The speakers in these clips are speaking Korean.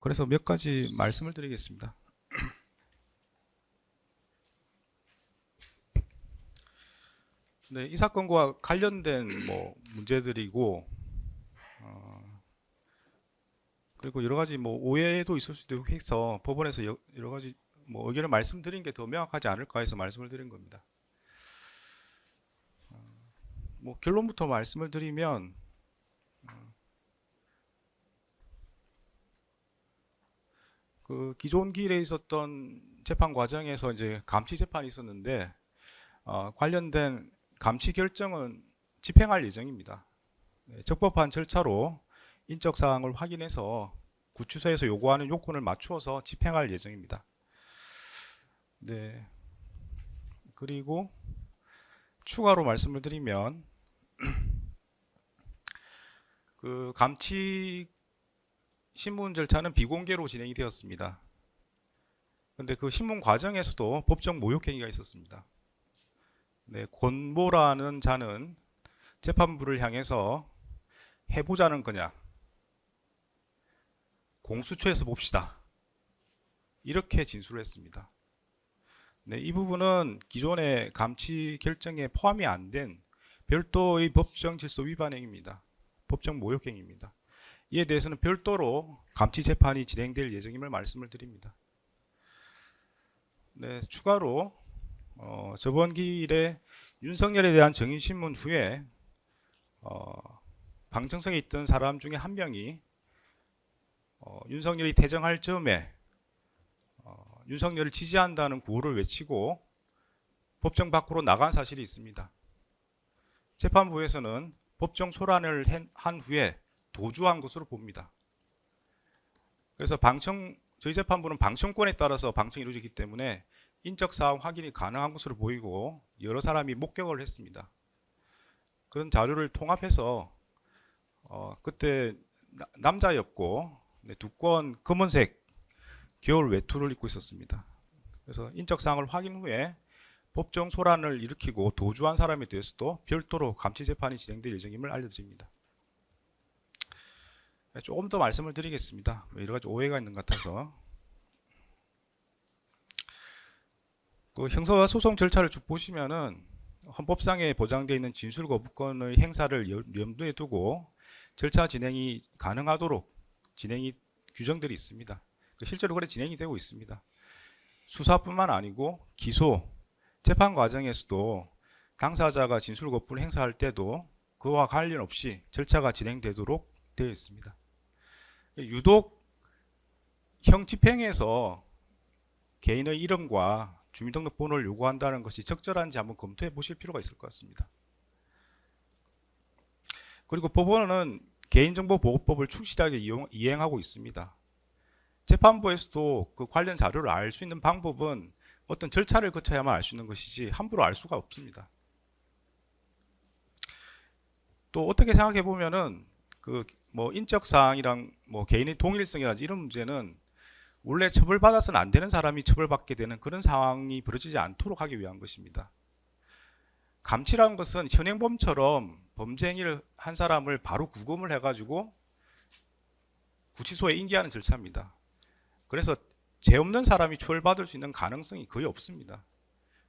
그래서 몇 가지 말씀을 드리겠습니다. 네, 이 사건과 관련된 문제들이고, 그리고 여러 가지 오해도 있을 수도 해서 법원에서 여러 가지 의견을 말씀드린 게 더 명확하지 않을까 해서 말씀을 드린 겁니다. 결론부터 말씀을 드리면, 그 기존 기일에 있었던 재판 과정에서 이제 감치 재판이 있었는데, 관련된 감치 결정은 집행할 예정입니다. 네, 적법한 절차로 인적 사항을 확인해서 구치소에서 요구하는 요건을 맞추어서 집행할 예정입니다. 네. 그리고 추가로 말씀을 드리면 그 감치 신문 절차는 비공개로 진행이 되었습니다. 근데 그 신문 과정에서도 법정 모욕 행위가 있었습니다. 네, 권모라는 자는 재판부를 향해서 해보자는 거냐, 공수처에서 봅시다, 이렇게 진술을 했습니다. 네, 이 부분은 기존의 감치 결정에 포함이 안 된 별도의 법정 질서 위반 행위입니다. 법정 모욕 행위입니다. 이에 대해서는 별도로 감치 재판이 진행될 예정임을 말씀을 드립니다. 네, 추가로 저번 기일에 윤석열에 대한 정인신문 후에 방청석에 있던 사람 중에 한 명이 윤석열이 퇴정할 즈음에 윤석열을 지지한다는 구호를 외치고 법정 밖으로 나간 사실이 있습니다. 재판부에서는 법정 소란을 한 후에 도주한 것으로 봅니다. 그래서 저희 재판부는 방청권에 따라서 방청이 이루어지기 때문에 인적 사항 확인이 가능한 것으로 보이고 여러 사람이 목격을 했습니다. 그런 자료를 통합해서 그때 남자였고 두꺼운 검은색 겨울 외투를 입고 있었습니다. 그래서 인적 사항을 확인 후에 법정 소란을 일으키고 도주한 사람에 대해서도 별도로 감치 재판이 진행될 예정임을 알려드립니다. 조금 더 말씀을 드리겠습니다. 여러 가지 오해가 있는 것 같아서. 그 형사소송 절차를 쭉 보시면은 헌법상에 보장되어 있는 진술 거부권의 행사를 염두에 두고 절차 진행이 가능하도록 진행이 규정들이 있습니다. 실제로 그래 진행이 되고 있습니다. 수사뿐만 아니고 기소, 재판 과정에서도 당사자가 진술 거부를 행사할 때도 그와 관련 없이 절차가 진행되도록 되어 있습니다. 유독 형 집행에서 개인의 이름과 주민등록번호를 요구한다는 것이 적절한지 한번 검토해 보실 필요가 있을 것 같습니다. 그리고 법원은 개인정보보호법을 충실하게 이행하고 있습니다. 재판부에서도 그 관련 자료를 알 수 있는 방법은 어떤 절차를 거쳐야만 알 수 있는 것이지 함부로 알 수가 없습니다. 또 어떻게 생각해 보면은 인적 사항이랑 개인의 동일성이라든지 이런 문제는 원래 처벌받아서는 안 되는 사람이 처벌받게 되는 그런 상황이 벌어지지 않도록 하기 위한 것입니다. 감치라는 것은 현행범처럼 범죄 행위를 한 사람을 바로 구금을 해가지고 구치소에 인계하는 절차입니다. 그래서 죄 없는 사람이 처벌받을 수 있는 가능성이 거의 없습니다.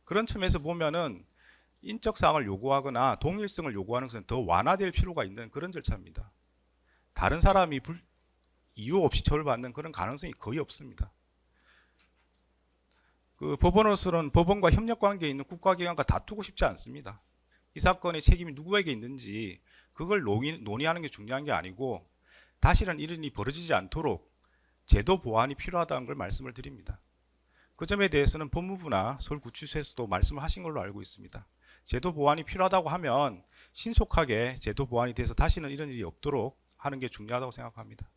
그런 측면에서 보면은 인적 사항을 요구하거나 동일성을 요구하는 것은 더 완화될 필요가 있는 그런 절차입니다. 다른 사람이 이유 없이 처벌받는 그런 가능성이 거의 없습니다. 그 법원으로서는 법원과 협력관계에 있는 국가기관과 다투고 싶지 않습니다. 이 사건의 책임이 누구에게 있는지 그걸 논의하는 게 중요한 게 아니고 다시는 이런 일이 벌어지지 않도록 제도 보완이 필요하다는 걸 말씀을 드립니다. 그 점에 대해서는 법무부나 서울구치소에서도 말씀을 하신 걸로 알고 있습니다. 제도 보완이 필요하다고 하면 신속하게 제도 보완이 돼서 다시는 이런 일이 없도록 하는 게 중요하다고 생각합니다.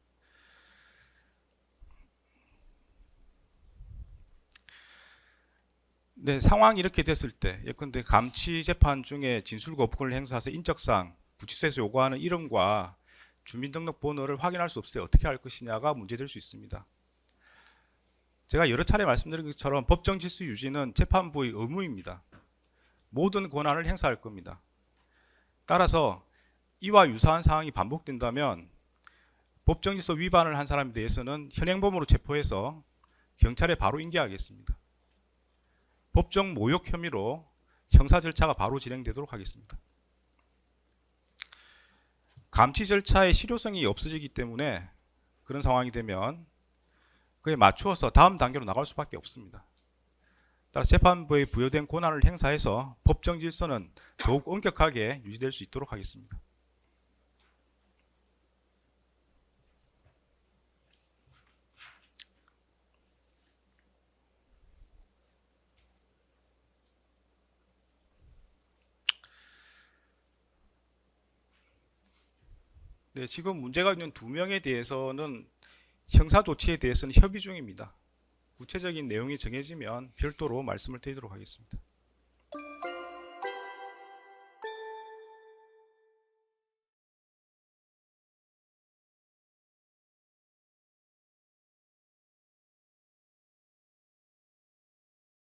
네, 상황이 이렇게 됐을 때 예컨대 감치 재판 중에 진술 거부권을 행사해서 인적사항, 구치소에서 요구하는 이름과 주민등록번호를 확인할 수 없을 때 어떻게 할 것이냐가 문제될 수 있습니다. 제가 여러 차례 말씀드린 것처럼 법정 질서 유지는 재판부의 의무입니다. 모든 권한을 행사할 겁니다. 따라서 이와 유사한 상황이 반복된다면 법정 질서 위반을 한 사람에 대해서는 현행범으로 체포해서 경찰에 바로 인계하겠습니다. 법정 모욕 혐의로 형사 절차가 바로 진행되도록 하겠습니다. 감치 절차의 실효성이 없어지기 때문에 그런 상황이 되면 그에 맞추어서 다음 단계로 나갈 수밖에 없습니다. 따라 재판부에 부여된 권한을 행사해서 법정 질서는 더욱 엄격하게 유지될 수 있도록 하겠습니다. 네, 지금 문제가 있는 2명에 대해서는 형사 조치에 대해서는 협의 중입니다. 구체적인 내용이 정해지면 별도로 말씀을 드리도록 하겠습니다.